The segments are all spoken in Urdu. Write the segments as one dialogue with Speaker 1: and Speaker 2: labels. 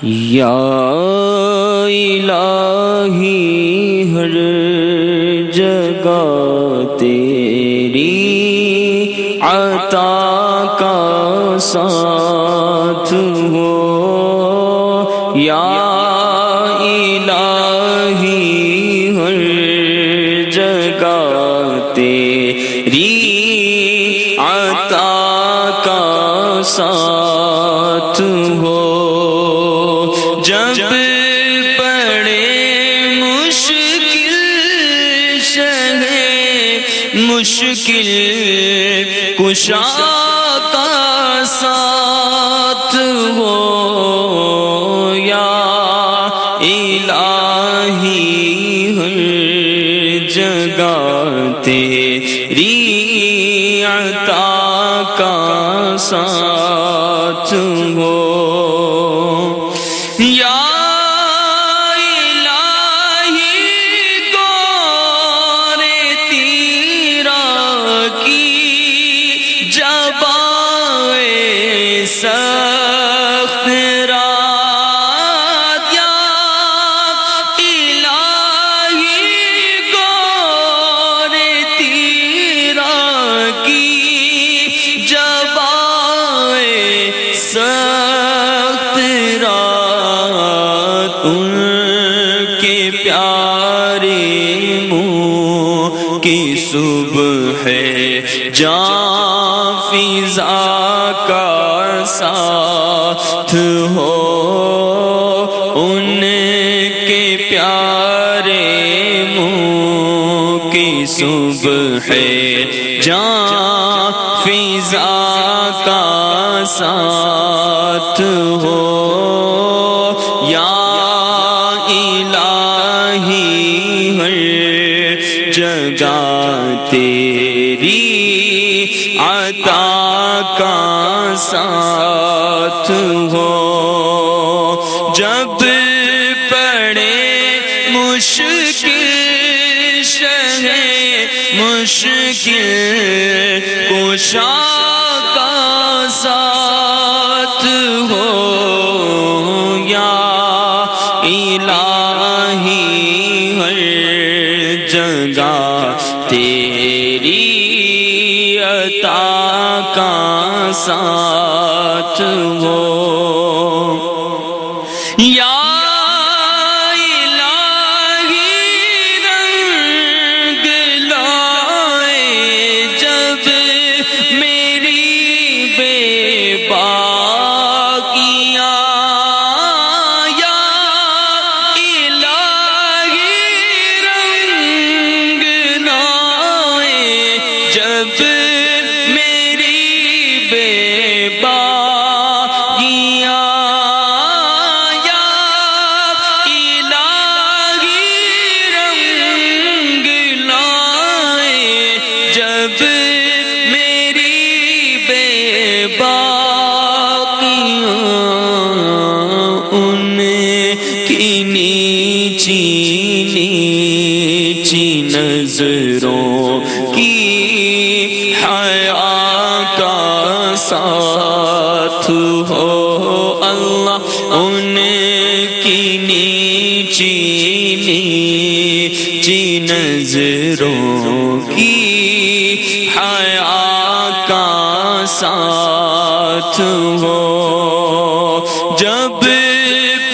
Speaker 1: یا الہی ہر جگہ تیری عطا کا ساتھ ہو، یا الہی ہر جگہ تیری عطا کا ساتھ ہو، جب پڑے مشکل شہ مشکل کشا کا ساتھ ہو، یا الہی ہر جگہ تیری عطا کا ساتھ ہو، یا سخت رات، یا الہی گور تیرا کی جبائے سخت رات، ان کے پیارے منہ کی صبح ہے جاں فضا کا ساتھ ہو، ان کے پیارے منہ کی صبح ہے جاں فضا کا ساتھ ہو، یا الہی ہر جگہ تیری عطا کا ساتھ ہو، جب پڑے مشکل شہ مشکل کشا کا ساتھ ہو، یا الہی ہر جگہ تیری عطا کا ساتھ ہو، یا الہی رنگ لائے جب میری بے باکیاں، یا الہی رنگ لائے جب نظروں کی حیا کا ساتھ ہو، اللہ ان کی نیچی نیچی نظروں کی حیا کا ساتھ ہو، جب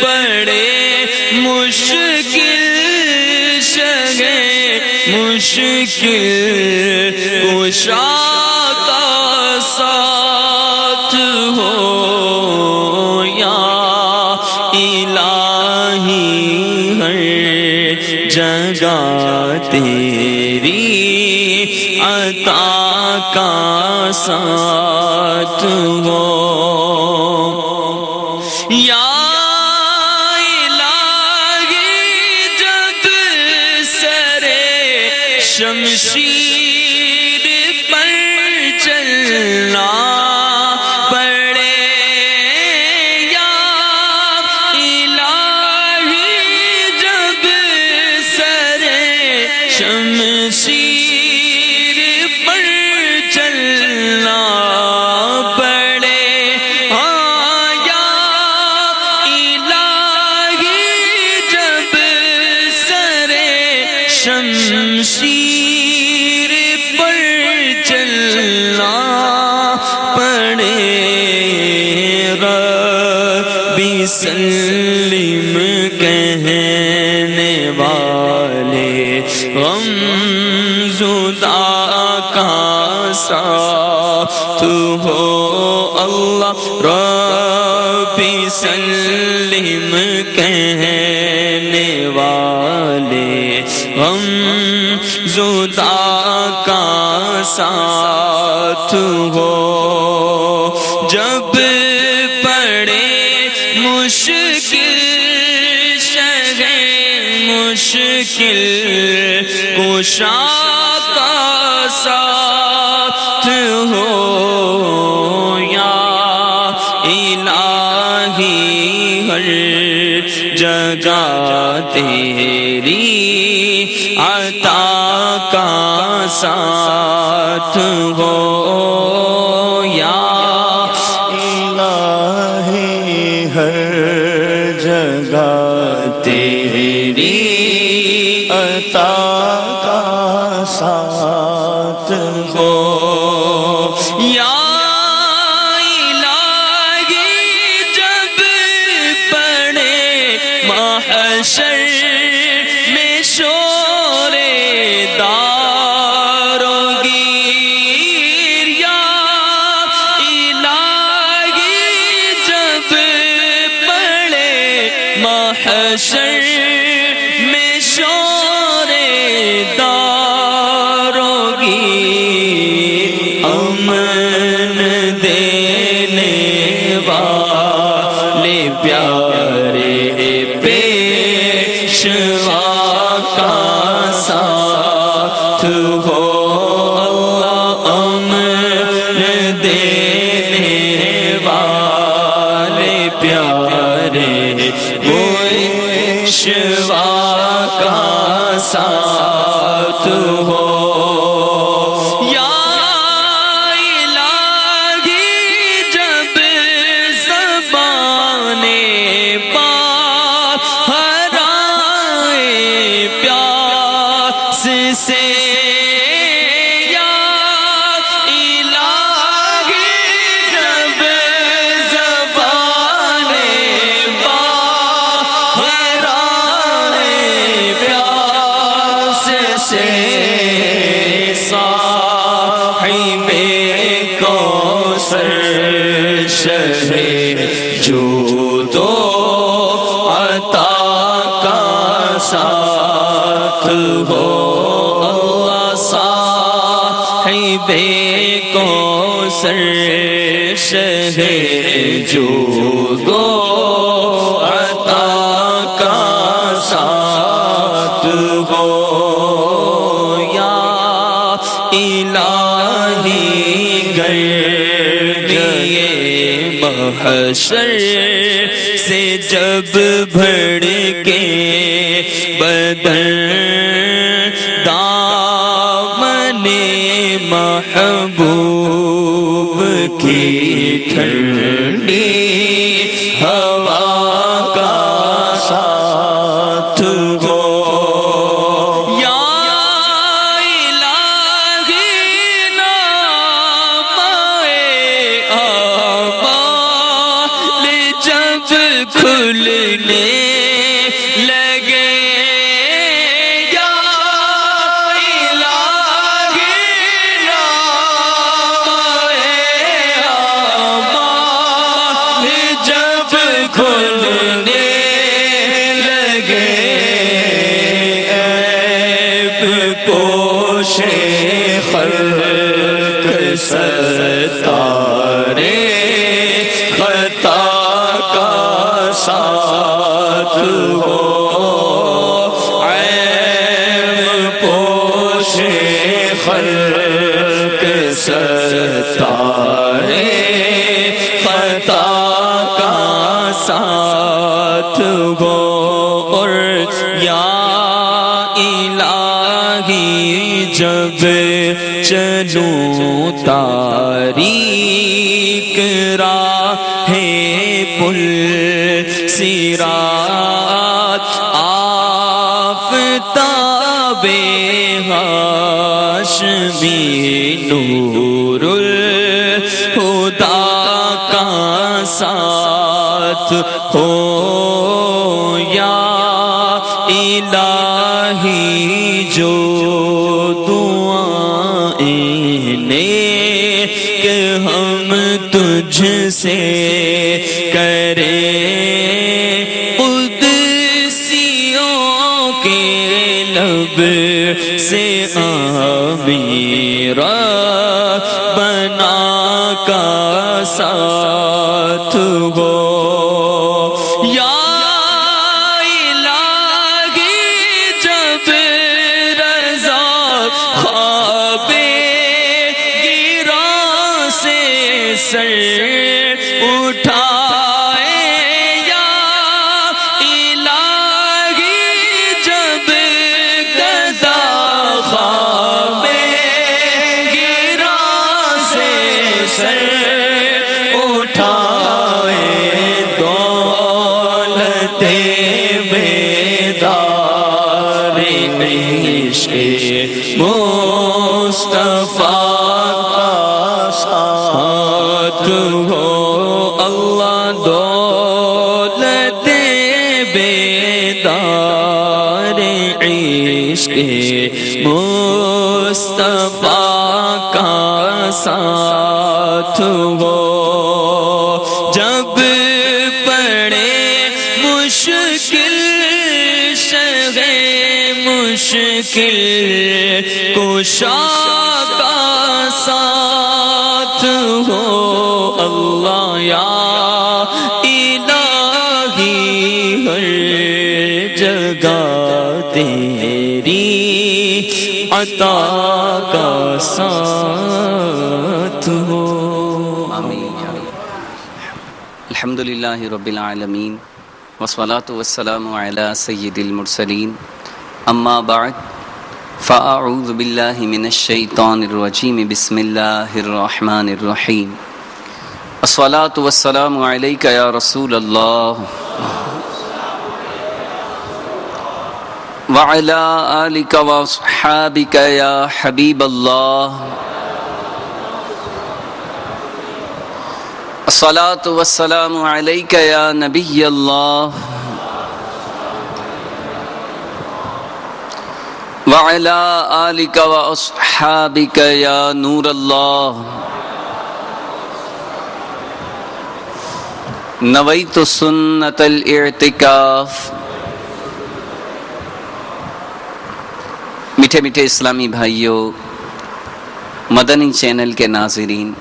Speaker 1: پڑے مشکل مشکل کشا کا ساتھ ہو، یا الہی ہر جگہ تیری عطا کا ساتھ ہو، یا شمشیر پر چلنا پڑے، یا الہی جب سر شمشیر پر چلنا پڑے، ہاں یا الہی ربی سلم کہنے والے غم زدہ کا ساتھ ہو اللہ ربی سلم کہنے والے غم زدہ کا ساتھ ہو جب پڑے مشکل شہ مشکل کشا کا ساتھ ہو یا الہی ہر جگہ تیری عطا کا ساتھ ہو یا
Speaker 2: الہی ہر جگہ تیری عطا کا ساتھ ہو
Speaker 1: یا الہی جب پڑے محشر میں شور دار و گیر یا الہی جب پڑے محشر میں شور دار و گیر امن دینے والے پیارے پیشوا کا ساتھ ہو اللہ امن دینے والے پیارے پیشوا کا ساتھ ہو یا الہی جب زبانیں باہر آئے پیاس سے یا الہی جب زبانیں باہر آئے پیاس سے صاحب کوثر شہ جود و عطا کا ساتھ ہو اللہ صاحب کوثر شہ جود و عطا کا ساتھ ہو یا الہی گردیے محشر سے جب بھڑ کے بدن دامن محبوب کی ٹھنڈی ہوا کا
Speaker 2: ساتھ ہو
Speaker 1: یا الہی نامۂ اعمال جب کھلنے لگے یا الہی نامۂ اعمال جب کھلنے لگے عیب پوشے خلق ستارے خطا کا ساتھ ہو عیب پوشے خلق ستارے خطا کا ساتھ ہو اور یا الہی جب چلوں تاریک راہ پل سرات آفتاب ہاشمی نور الہدا کا ساتھ ساتھ ہو یا الہی جو دعائیں نیک ہم تجھ سے کریں قدسیوں کے لب سے آمین بنا کا ساتھ ہو یا الہی جب رضا خواب گراں سے سر اٹھائے یا الہی جب گدا خواب گراں سے سر اٹھائے دولت بیدار عشق مصطفیٰ کا ساتھ ہو اللہ دولت بیدار عشق مصطفیٰ کا ساتھ ہو جب پڑے مشکل شہ مشکل کشا کا ساتھ ہو اللہ یا الہی ہر جگہ تیری عطا کا ساتھ ہو
Speaker 3: آمین یا رب۔ الحمدللہ رب العالمین والصلاة والسلام علی سید المرسلین اما بعد فاعوذ باللہ من الشیطان الرجیم بسم اللہ الرحمن الرحیم الصلاة والسلام علیک یا رسول اللہ وعلی آلک واصحابک یا حبیب اللہ الصلاة والسلام علیک یا نبی اللہ وعلی آلک واصحابک یا نور اللہ نویت سنت الاعتکاف۔ میٹھے میٹھے اسلامی بھائیوں، مدنی چینل کے ناظرین،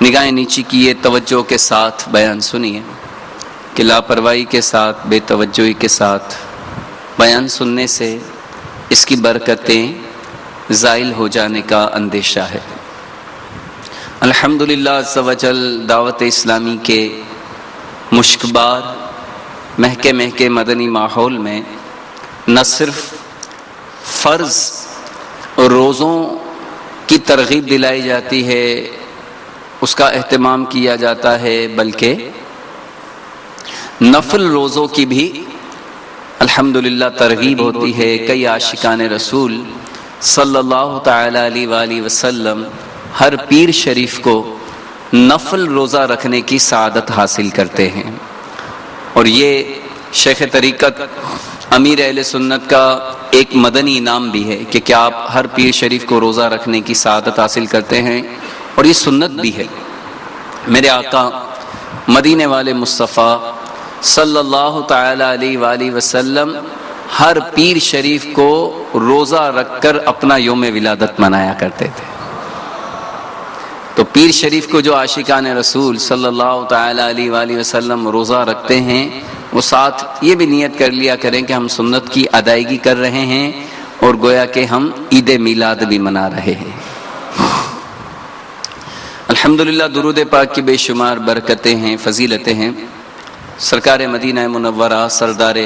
Speaker 3: نگاہیں نیچی کیے توجہ کے ساتھ بیان سنیے کہ لاپرواہی کے ساتھ بے توجہی کے ساتھ بیان سننے سے اس کی برکتیں زائل ہو جانے کا اندیشہ ہے۔ الحمدللہ عز و جل دعوت اسلامی کے مشکبار مہکے مہکے مدنی ماحول میں نہ صرف فرض اور روزوں کی ترغیب دلائی جاتی ہے، اس کا اہتمام کیا جاتا ہے، بلکہ نفل روزوں کی بھی الحمدللہ ترغیب ہوتی ہے۔ کئی عاشقان رسول صلی اللہ تعالی علیہ وآلہ وسلم ہر پیر شریف کو نفل روزہ رکھنے کی سعادت حاصل کرتے ہیں، اور یہ شیخ طریقت امیر اہل سنت کا ایک مدنی انعام بھی ہے کہ کیا آپ ہر پیر شریف کو روزہ رکھنے کی سعادت حاصل کرتے ہیں، اور یہ سنت بھی ہے۔ میرے آقا مدینے والے مصطفیٰ صلی اللہ تعالی علیہ وآلہ وسلم ہر پیر شریف کو روزہ رکھ کر اپنا یوم ولادت منایا کرتے تھے۔ تو پیر شریف کو جو عاشقان رسول صلی اللہ تعالی علیہ وآلہ وسلم روزہ رکھتے ہیں، وہ ساتھ یہ بھی نیت کر لیا کریں کہ ہم سنت کی ادائیگی کر رہے ہیں اور گویا کہ ہم عید میلاد بھی منا رہے ہیں۔ الحمدللہ درود پاک کی بے شمار برکتیں ہیں، فضیلتیں ہیں۔ سرکار مدینہ منورہ سردار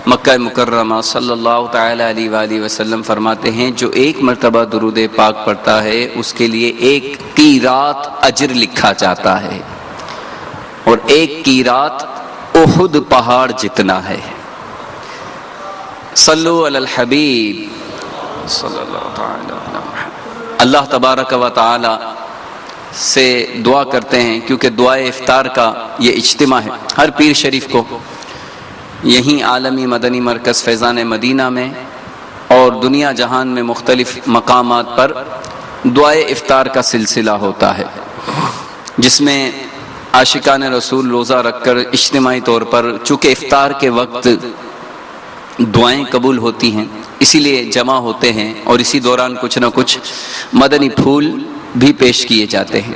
Speaker 3: مکہ مکرمہ صلی اللہ تعالی علیہ وآلہ وسلم فرماتے ہیں جو ایک مرتبہ درود پاک پڑھتا ہے اس کے لیے ایک قیرات اجر لکھا جاتا ہے، اور ایک قیرات احد پہاڑ جتنا ہے۔ صلو علی الحبیب صلی اللہ تعالی علیہ وسلم۔ اللہ تبارک و تعالی سے دعا کرتے ہیں، کیونکہ دعائے افطار کا یہ اجتماع ہے ہر پیر شریف کو یہیں عالمی مدنی مرکز فیضان مدینہ میں اور دنیا جہان میں مختلف مقامات پر دعائے افطار کا سلسلہ ہوتا ہے، جس میں عاشقان رسول روزہ رکھ کر اجتماعی طور پر، چونکہ افطار کے وقت دعائیں قبول ہوتی ہیں اسی لیے جمع ہوتے ہیں، اور اسی دوران کچھ نہ کچھ مدنی پھول بھی پیش کیے جاتے ہیں۔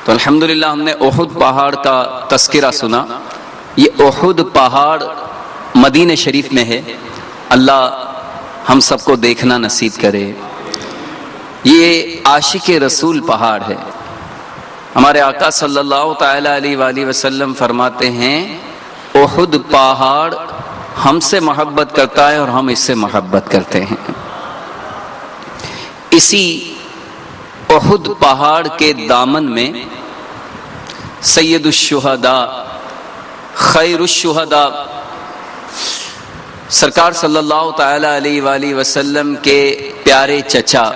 Speaker 3: تو الحمدللہ ہم نے احد پہاڑ کا تذکرہ سنا۔ یہ احد پہاڑ مدینہ شریف میں ہے، اللہ ہم سب کو دیکھنا نصیب کرے۔ یہ عاشق رسول پہاڑ ہے۔ ہمارے آقا صلی اللہ تعالی علیہ وآلہ وسلم فرماتے ہیں احد پہاڑ ہم سے محبت کرتا ہے اور ہم اس سے محبت کرتے ہیں۔ اسی احد پہاڑ کے دامن میں سید الشہداء خیر الشہداء سرکار صلی اللہ تعالی علیہ وآلہ وسلم کے پیارے چچا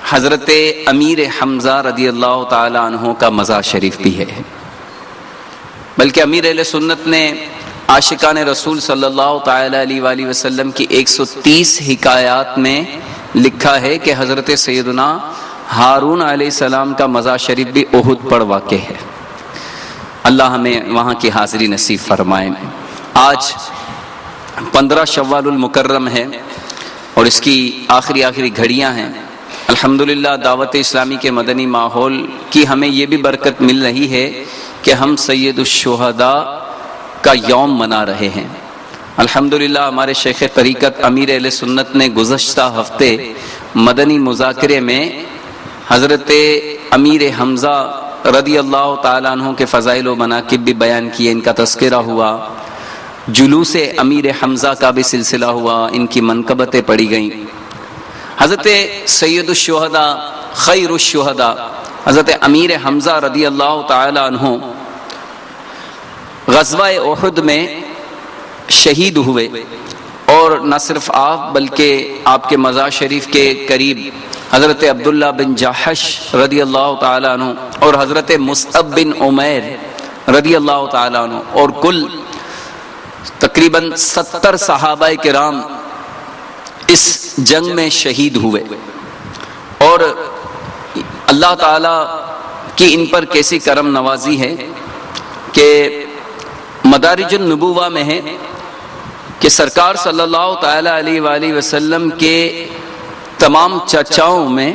Speaker 3: حضرت امیر حمزہ رضی اللہ تعالی عنہ کا مزار شریف بھی ہے، بلکہ امیر اہل سنت نے عاشقان رسول صلی اللہ تعالی علیہ وآلہ وسلم کی 130 حکایات میں لکھا ہے کہ حضرت سیدنا ہارون علیہ السلام کا مزار شریف بھی احد پر واقع ہے۔ اللہ ہمیں وہاں کی حاضری نصیب فرمائے۔ آج 15 شوال المکرم ہے اور اس کی آخری گھڑیاں ہیں۔ الحمدللہ دعوت اسلامی کے مدنی ماحول کی ہمیں یہ بھی برکت مل رہی ہے کہ ہم سید الشہداء کا یوم منا رہے ہیں۔ الحمدللہ ہمارے شیخ طریقت امیر اہل سنت نے گزشتہ ہفتے مدنی مذاکرے میں حضرت امیر حمزہ رضی اللہ تعالیٰ عنہ کے فضائل و مناقب بھی بیان کیے، ان کا تذکرہ ہوا، جلوس امیر حمزہ کا بھی سلسلہ ہوا، ان کی منقبتیں پڑھی گئیں۔ حضرت سید الشہداء خیر الشہداء حضرت امیر حمزہ رضی اللہ تعالیٰ عنہ غزوہ احد میں شہید ہوئے، اور نہ صرف آپ بلکہ آپ کے مزار شریف کے قریب حضرت عبداللہ بن جحش رضی اللہ تعالیٰ عنہ اور حضرت مصعب بن عمیر رضی اللہ تعالیٰ عنہ اور کل تقریباً 70 صحابہ کرام اس جنگ میں شہید ہوئے، اور اللہ تعالیٰ کی ان پر کیسی کرم نوازی ہے کہ مدارج النبوہ میں ہے کہ سرکار صلی اللہ تعالی علیہ وآلہ وسلم کے تمام چچاؤں میں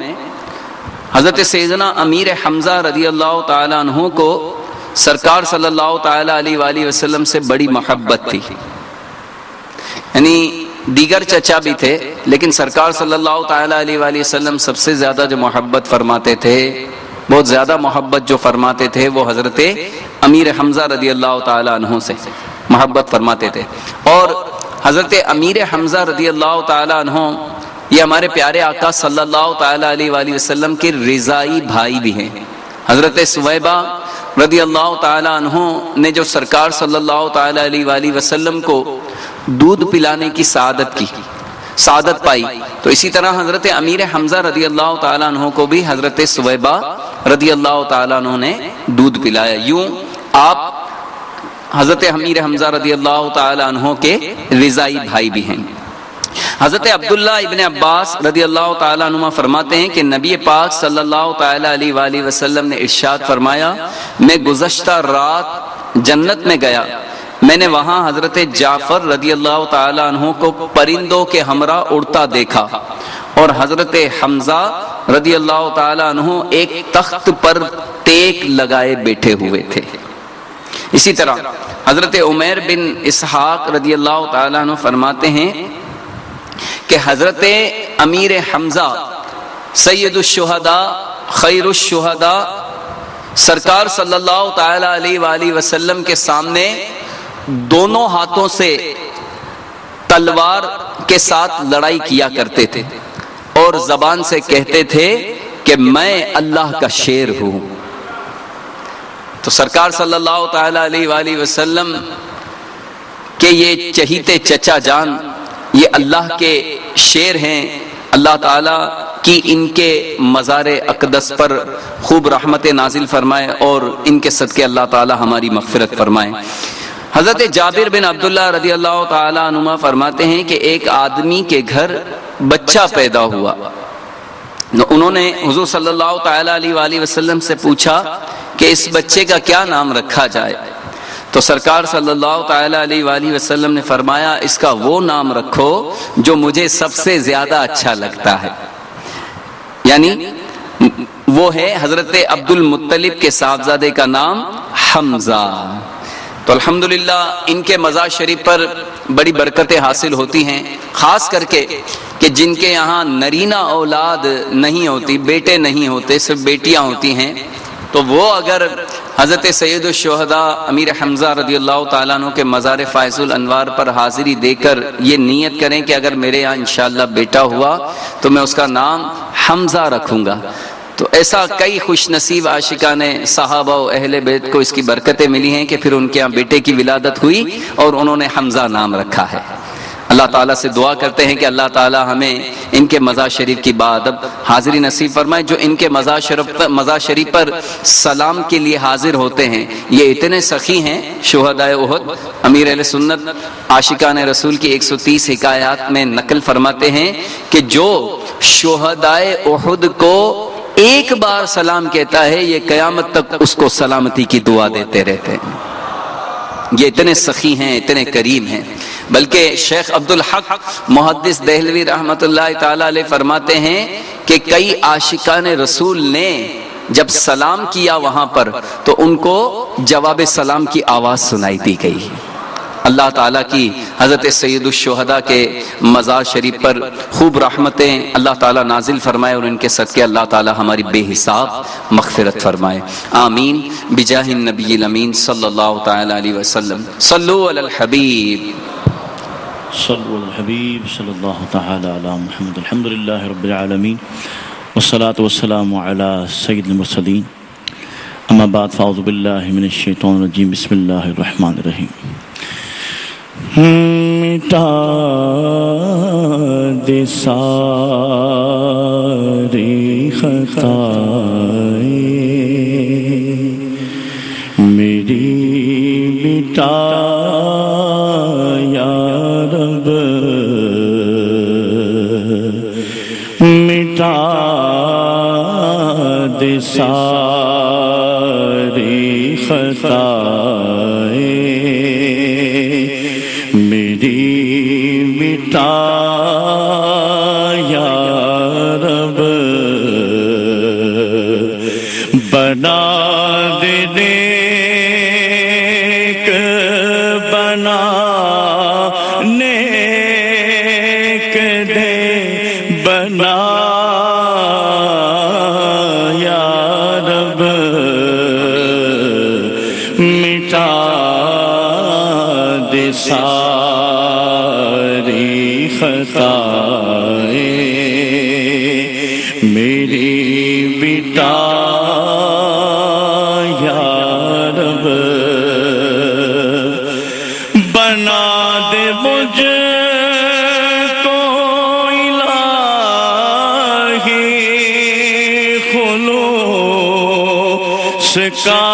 Speaker 3: حضرت سیدنا امیر حمزہ رضی اللہ تعالی عنہ کو سرکار صلی اللہ تعالی علیہ وآلہ وسلم سے بڑی محبت تھی۔ یعنی دیگر چچا بھی تھے لیکن سرکار صلی اللہ تعالی علیہ وآلہ وسلم سب سے زیادہ جو محبت فرماتے تھے، بہت زیادہ محبت جو فرماتے تھے، وہ حضرت امیر حمزہ رضی اللہ تعالی عنہ سے محبت فرماتے تھے۔ اور حضرت امیر حمزہ رضی اللہ تعالی عنہ یہ ہمارے پیارے آقا صلی اللہ تعالی علیہ وآلہ وسلم کے رضائی بھائی بھی ہیں۔ حضرت سویبہ رضی اللہ تعالی عنہ نے جو سرکار صلی اللہ تعالی علیہ وآلہ وسلم کو دودھ پلانے کی سعادت پائی، تو اسی طرح حضرت امیر حمزہ رضی اللہ تعالی عنہ کو بھی حضرت سویبہ رضی اللہ تعالی عنہ نے دودھ پلایا۔ یوں آپ حضرت امیر حمزہ رضی اللہ تعالی عنہ کے رضائی بھائی بھی ہیں۔ حضرت عبداللہ ابن عباس رضی اللہ تعالی عنہ فرماتے ہیں کہ نبی پاک صلی اللہ تعالی علیہ وآلہ وسلم نے ارشاد فرمایا، میں گزشتہ رات جنت میں گیا، میں نے وہاں حضرت جعفر رضی اللہ تعالی عنہ کو پرندوں کے ہمراہ اڑتا دیکھا، اور حضرت حمزہ رضی اللہ تعالی عنہ ایک تخت پر ٹیک لگائے بیٹھے ہوئے تھے۔ اسی طرح حضرت عمیر بن اسحاق رضی اللہ تعالی عنہ فرماتے ہیں کہ حضرت امیر حمزہ سید الشہداء خیر الشہداء سرکار صلی اللہ تعالی علیہ وآلہ وسلم کے سامنے دونوں ہاتھوں سے تلوار کے ساتھ لڑائی کیا کرتے تھے اور زبان سے کہتے تھے کہ میں اللہ کا شیر ہوں۔ تو سرکار صلی اللہ تعالی علیہ وآلہ وسلم کہ یہ چہیتے چچا جان یہ اللہ کے شیر ہیں، اللہ تعالیٰ کی ان کے مزار اقدس پر خوب رحمت نازل فرمائے اور ان کے صدقے اللہ تعالی ہماری مغفرت فرمائے۔ حضرت جابر بن عبداللہ رضی اللہ تعالی عنہما فرماتے ہیں کہ ایک آدمی کے گھر بچہ پیدا ہوا، انہوں نے حضور صلی اللہ تعالی علیہ وآلہ وسلم سے پوچھا کہ اس بچے کا کیا نام رکھا جائے، تو سرکار صلی اللہ تعالی علیہ وآلہ وسلم نے فرمایا اس کا وہ نام رکھو جو مجھے سب سے زیادہ اچھا لگتا ہے، یعنی وہ ہے حضرت عبد المطلب کے صاحبزادے کا نام حمزہ۔ تو الحمدللہ ان کے مزار شریف پر بڑی برکتیں حاصل ہوتی ہیں، خاص کر کے کہ جن کے یہاں نرینہ اولاد نہیں ہوتی، بیٹے نہیں ہوتے، صرف بیٹیاں ہوتی ہیں، تو وہ اگر حضرت سید الشہداء امیر حمزہ رضی اللہ تعالیٰ عنہ کے مزار فائز الانوار پر حاضری دے کر یہ نیت کریں کہ اگر میرے یہاں انشاءاللہ بیٹا ہوا تو میں اس کا نام حمزہ رکھوں گا، تو ایسا کئی خوش نصیب عاشقان صحابہ و اہل بیت کو اس کی برکتیں ملی ہیں کہ پھر ان کے یہاں بیٹے کی ولادت ہوئی اور انہوں نے حمزہ نام رکھا ہے۔ اللہ تعالیٰ سے دعا کرتے ہیں کہ اللہ تعالیٰ ہمیں ان کے مزار شریف کی بادب حاضری نصیب فرمائے۔ جو ان کے مزار شریف پر سلام کے لیے حاضر ہوتے ہیں یہ اتنے سخی ہیں، شہدائے احد امیر اہل سنت عاشقان رسول کی 130 حکایات میں نقل فرماتے ہیں کہ جو شہدائے احد کو ایک بار سلام کہتا ہے یہ قیامت تک اس کو سلامتی کی دعا دیتے رہتے ہیں، یہ اتنے سخی ہیں، اتنے کریم ہیں۔ بلکہ شیخ عبدالحق محدث دہلوی رحمت اللہ تعالی علیہ فرماتے ہیں کہ کئی عاشقان رسول نے جب سلام کیا وہاں پر تو ان کو جواب سلام کی آواز سنائی دی گئی۔ اللہ تعالیٰ کی حضرت سید الشہداء کے مزار شریف پر خوب رحمتیں اللہ تعالیٰ نازل فرمائے اور ان کے صدقے اللہ تعالیٰ ہماری بے حساب مغفرت فرمائے، آمین بجاہ النبی الامین صلی اللہ تعالیٰ علیہ وسلم۔ صلو علی الحبیب
Speaker 2: صلو علی الحبیب صلی اللہ تعالی علی محمد۔ الحمدللہ رب العالمین والصلاة والسلام علی سید المرسلین، اما بعد فاعوذ باللہ من الشیطان الرجیم، بسم اللہ الرحمن الرحیم۔ مٹا دے ساری خطائیں میری، مٹا یا رب، مٹا دے ساری خطائیں میری، مٹا یا رب، بنا دے نیک، بنا نیک دے، بنا یا رب، مٹا دے ساری خطائیں میری، مٹا یا رب، بنا دے مجھ کو الہی خلوص کا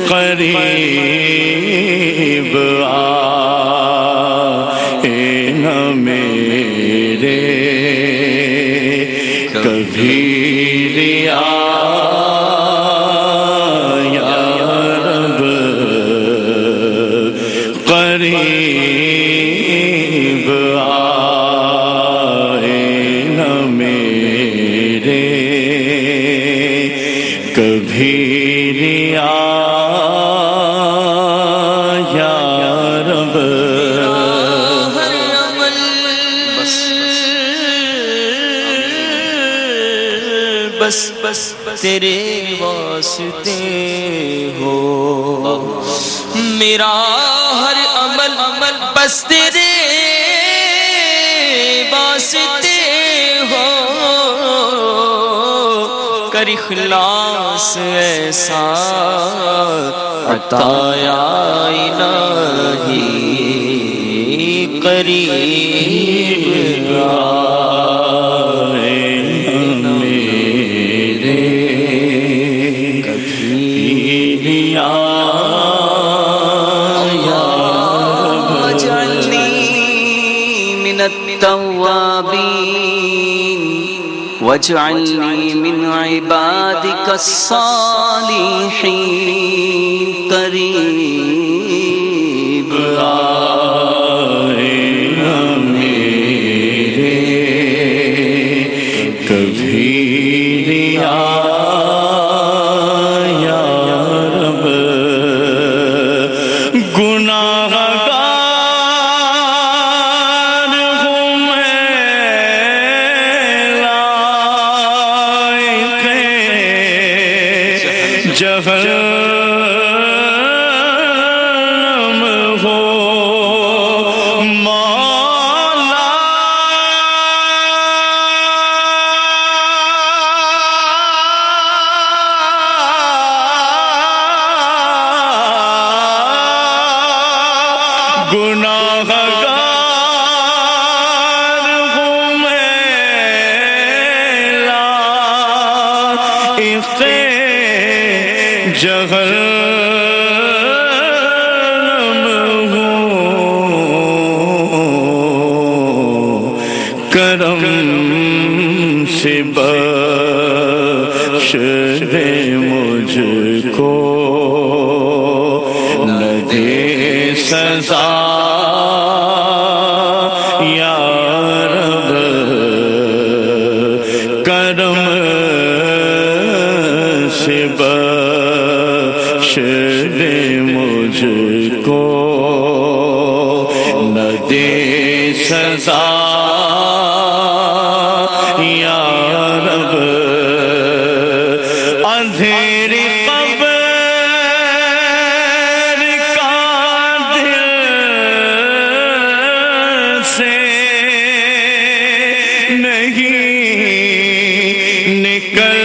Speaker 2: قریب آئے نہ میرے کبھی ریا یا رب، قریب آئے نہ میرے کبھی ریا
Speaker 1: بس تیرے واسطے ہو، میرا ہر عمل بس تیرے واسطے ہو، کر اخلاص ایسا عطا یا الہی، قریب آئے میرے کبھی
Speaker 3: واجعلنی من التوابین واجعلنی من عبادک الصالحین، قریب
Speaker 2: جہنم ہو مولا، گناہگار ہوں میں لائق جہنم ہوں، کرم سے بخش دے مجھ کو، نہ دے سزا یا رب، کرم سے بخش دے مجھ کو، نہ دے سزا یا رب، اندھیری قبر کا دل سے نہیں نکل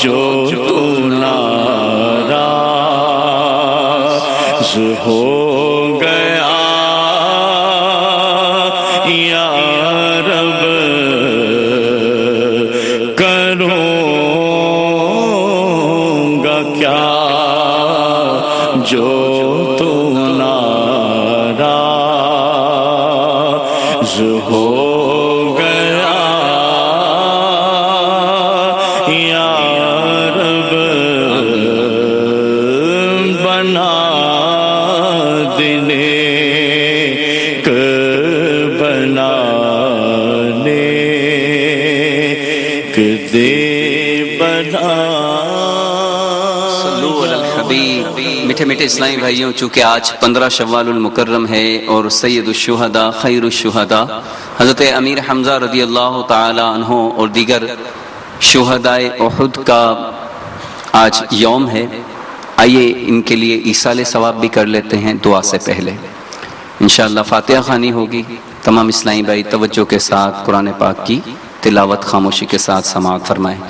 Speaker 2: جو تو ناراض ہو گیا یا رب، کروں گا کیا جو تو ناراض ہو گیا یا رب، بنا دے بنا۔
Speaker 3: صلو علی الحبیب۔ میٹھے میٹھے اسلامی بھائیوں، چونکہ آج 15 شوال المکرم ہے اور سید الشہداء خیر الشہداء حضرت امیر حمزہ رضی اللہ تعالی عنہ اور دیگر شہدائے احد کا آج یوم ہے، آئیے ان کے لیے ایصال ثواب بھی کر لیتے ہیں دعا سے پہلے۔ انشاءاللہ فاتحہ خوانی ہوگی، تمام اسلامی بھائی توجہ کے ساتھ قرآن پاک کی تلاوت خاموشی کے ساتھ سماعت فرمائیں۔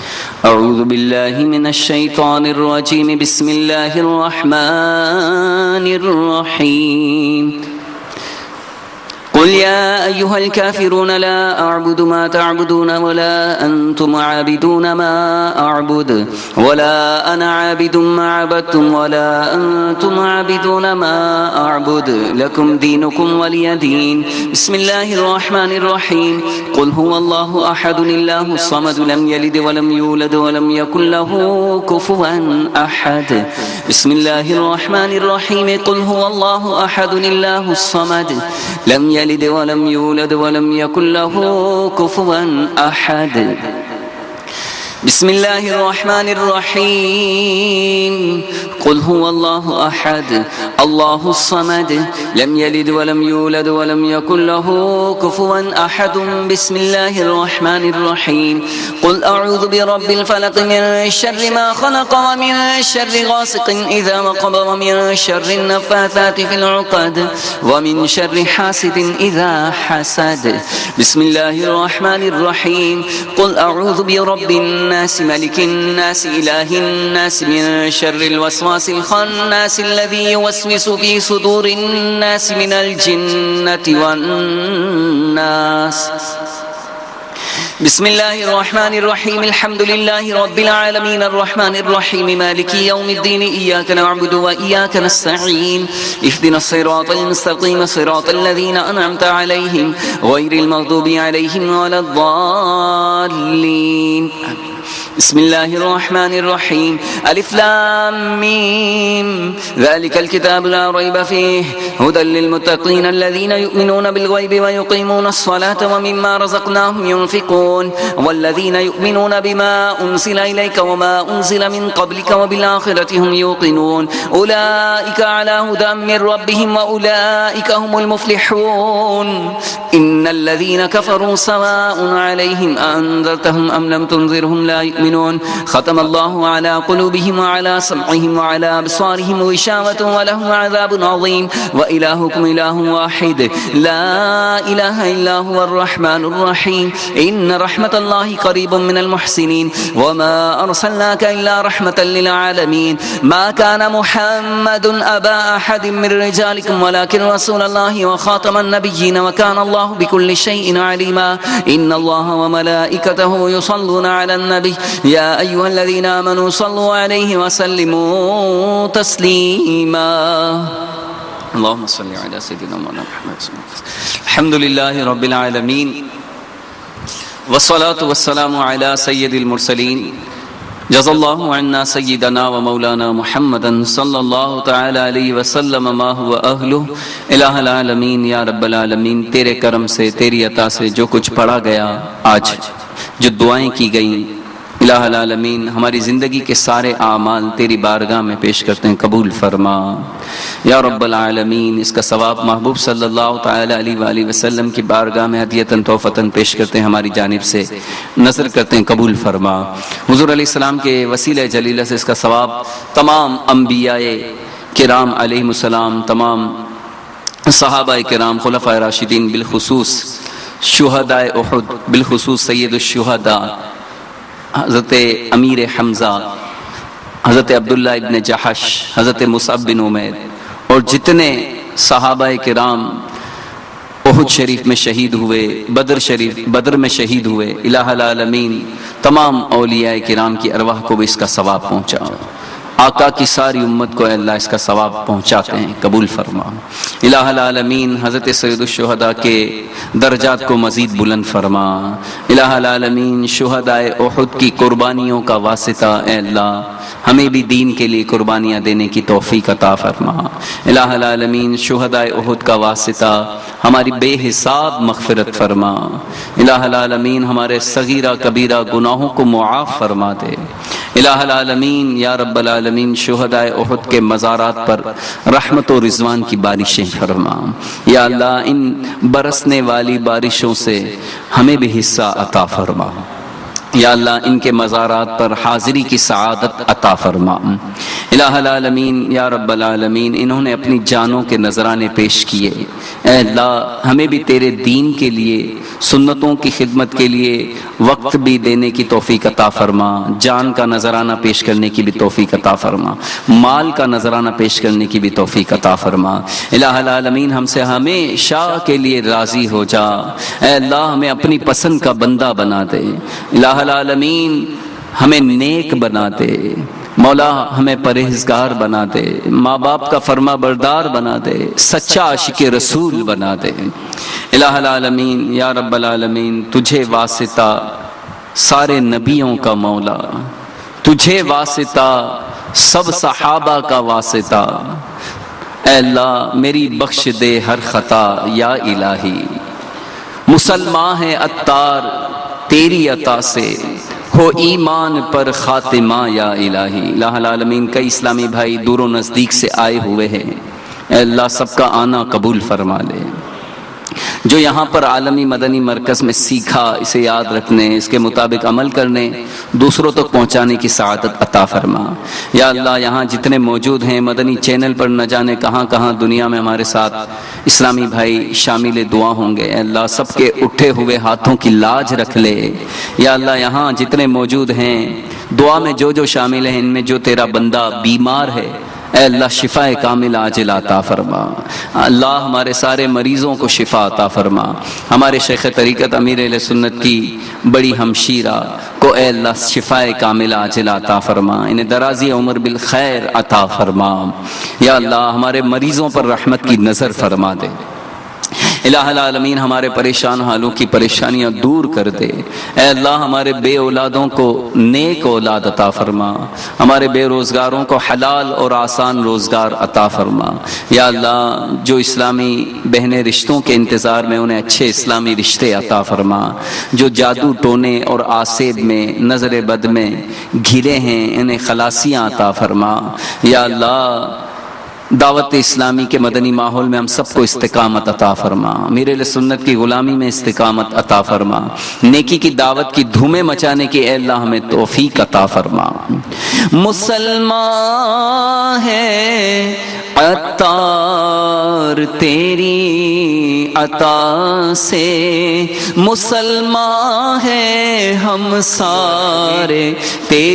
Speaker 3: اعوذ باللہ من الشیطان الرجیم، بسم اللہ الرحمن الرحیم۔ قل یا أيها الكافرون لا أعبد ما تعبدون ولا أنتم عابدون ما أعبد ولا أنا عابد ما عبدتم ولا أنتم عابدون ما أعبد لكم دينكم ولي دين. بسم الله الرحمن الرحيم. قل هو الله أحد الله الصمد لم يلد ولم يولد ولم يكن له كفوا أحد. بسم الله الرحمن الرحيم. قل هو الله أحد الله الصمد لم يلد ولم يولد ولم يكن له كفوا أحد. بسم الله الرحمن الرحيم. قل هو الله أحد الله الصمد لم يلد ولم يولد ولم يكن له كفوا أحد. بسم الله الرحمن الرحيم. قل أعوذ برب الفلق من شر ما خلق ومن شر غاسق إذا وقب ومن شر النفاثات في العقد ومن شر حاسد إذا حسد. بسم الله الرحمن الرحيم. قل أعوذ برب الناس ملك الناس إله الناس من شر الوسواس الخناس الذي يوسوس في صدور الناس من الجنة والناس. بسم الله الرحمن الرحيم. الحمد لله رب العالمين الرحمن الرحيم مالك يوم الدين إياك نعبد وإياك نستعين اهدنا الصراط المستقيم صراط الذين أنعمت عليهم غير المغضوب عليهم ولا الضالين. بسم الله الرحمن الرحيم. ألف لام ميم ذلك الكتاب لا ريب فيه هدى للمتقين الذين يؤمنون بالغيب ويقيمون الصلاة ومما رزقناهم ينفقون والذين يؤمنون بما أنزل إليك وما أنزل من قبلك وبالآخرة هم يوقنون أولئك على هدى من ربهم وأولئك هم المفلحون. إن الذين كفروا سواء عليهم أنذرتهم أم لم تنذرهم لا يؤمنون. ختم الله على قلوبهم وعلى سمعهم وعلى أبصارهم غشاوة ولهم عذاب عظيم وإلهكم إله واحد لا إله إلا هو الرحمن الرحيم. إن رحمة الله قريب من المحسنين وما أرسلناك إلا رحمة للعالمين. ما كان محمد أبا أحد من رجالكم ولكن رسول الله وخاتم النبيين وكان الله بكل شيء عليما. إن الله وملائكته يصلون على النبي يا أيها الذين آمنوا صلوا عليه وسلموا تسليما. اللهم صل على سيدنا مولانا محمد. الحمد لله رب العالمين والصلاة والسلام على سيد المرسلين. جزا الله عنا سيدنا ومولانا محمدا صلی اللہ تعالی علیہ وسلم ما هو اہلہ. الہ العالمین یا رب العالمین تیرے کرم سے تیری عطا سے جو کچھ پڑھا گیا آج جو دعائیں کی گئیں الہ العالمین ہماری زندگی کے سارے اعمال تیری بارگاہ میں پیش کرتے ہیں قبول فرما یا رب العالمین. اس کا ثواب محبوب صلی اللہ تعالی علیہ وآلہ وسلم کی بارگاہ میں ہدیتاً تحفتاً پیش کرتے ہیں ہماری جانب سے نظر کرتے ہیں قبول فرما. حضور علیہ السلام کے وسیلہ جلیلہ سے اس کا ثواب تمام انبیاء کرام علیہم السلام تمام صحابہ کرام خلفائے راشدین بالخصوص شہداء احد بالخصوص سید الشہداء حضرت امیر حمزہ حضرت عبداللہ ابن جحش حضرت مصعب بن عمیر اور جتنے صحابہ کرام احد شریف میں شہید ہوئے بدر میں شہید ہوئے الہ العالمین تمام اولیاء کرام کی ارواح کو بھی اس کا ثواب پہنچا. آقا کی ساری امت کو اللہ اس کا ثواب پہنچاتے ہیں قبول فرما. الہ العالمین حضرت سید الشہداء کے درجات کو مزید بلند فرما. الہ العالمین شہداء احد کی قربانیوں کا واسطہ اے اللہ ہمیں بھی دین کے لیے قربانیاں دینے کی توفیق عطا فرما. الہ العالمین شہداء احد کا واسطہ ہماری بے حساب مغفرت فرما. الہ العالمین ہمارے صغیرہ کبیرہ گناہوں کو معاف فرما دے. الہ العالمین یا رب العالمین شہداء احد کے مزارات پر رحمت و رضوان کی بارشیں فرما. یا اللہ ان برسنے والی بارشوں سے ہمیں بھی حصہ عطا فرما. یا اللہ ان کے مزارات پر حاضری کی سعادت عطا فرما۔ الہ العالمین یا رب العالمین، انہوں نے اپنی جانوں کے نذرانے پیش کیے، اے اللہ ہمیں بھی تیرے دین کے لیے، سنتوں کی خدمت کے لیے وقت بھی دینے کی توفیق عطا فرما، جان کا نذرانہ پیش کرنے کی بھی توفیق عطا فرما، مال کا نذرانہ پیش کرنے کی بھی توفیق عطا فرما۔ الہ العالمین ہم سے ہمیشہ کے لیے راضی ہو جا، اے اللہ ہمیں اپنی پسند کا بندہ بنا دے، الہ العالمین ہمیں نیک بنا دے، مولا ہمیں پرہیزگار بنا دے، ماں باپ کا فرما بردار بنا دے، سچا عاشق رسول بنا دے۔ الہ العالمین یا رب العالمین تجھے واسطہ سارے نبیوں کا مولا، تجھے واسطہ سب صحابہ کا واسطہ، اے اللہ میری بخش دے ہر خطا یا الہی، مسلمان ہے عطار تیری عطا سے، ہو ایمان پر خاتمہ یا الہی۔ الہ العالمین کئی اسلامی بھائی دور و نزدیک سے آئے ہوئے ہیں، اے اللہ سب کا آنا قبول فرما لے، جو یہاں پر عالمی مدنی مرکز میں سیکھا اسے یاد رکھنے، اس کے مطابق عمل کرنے، دوسروں تک پہنچانے کی سعادت عطا فرما۔ یا اللہ یہاں جتنے موجود ہیں مدنی چینل پر نہ جانے کہاں کہاں دنیا میں ہمارے ساتھ اسلامی بھائی شامل دعا ہوں گے، اے اللہ سب کے اٹھے ہوئے ہاتھوں کی لاج رکھ لے۔ یا اللہ یہاں جتنے موجود ہیں دعا میں جو شامل ہیں، ان میں جو تیرا بندہ بیمار ہے اے اللہ شفا کامل عاجل عطا فرما، اللہ ہمارے سارے مریضوں کو شفا عطا فرما، ہمارے شیخ طریقت امیر اہل سنت کی بڑی ہمشیرہ کو اے اللہ شفا کامل عاجل عطا فرما، انہیں درازی عمر بالخیر عطا فرما۔ یا اللہ ہمارے مریضوں پر رحمت کی نظر فرما دے، الہ العالمین ہمارے پریشان حالوں کی پریشانیاں دور کر دے، اے اللہ ہمارے بے اولادوں کو نیک اولاد عطا فرما، ہمارے بے روزگاروں کو حلال اور آسان روزگار عطا فرما۔ یا اللہ جو اسلامی بہنیں رشتوں کے انتظار میں انہیں اچھے اسلامی رشتے عطا فرما، جو جادو ٹونے اور آسیب میں نظر بد میں گھرے ہیں انہیں خلاصیاں عطا فرما۔ یا اللہ دعوت اسلامی کے مدنی ماحول میں ہم سب کو استقامت عطا فرما، امیر اہل سنت کی غلامی میں استقامت عطا فرما، نیکی کی دعوت کی دھومیں مچانے کی اے اللہ ہمیں توفیق عطا فرما۔ مسلمان ہے عطار تیری عطا سے، مسلمان ہے ہم سارے تیری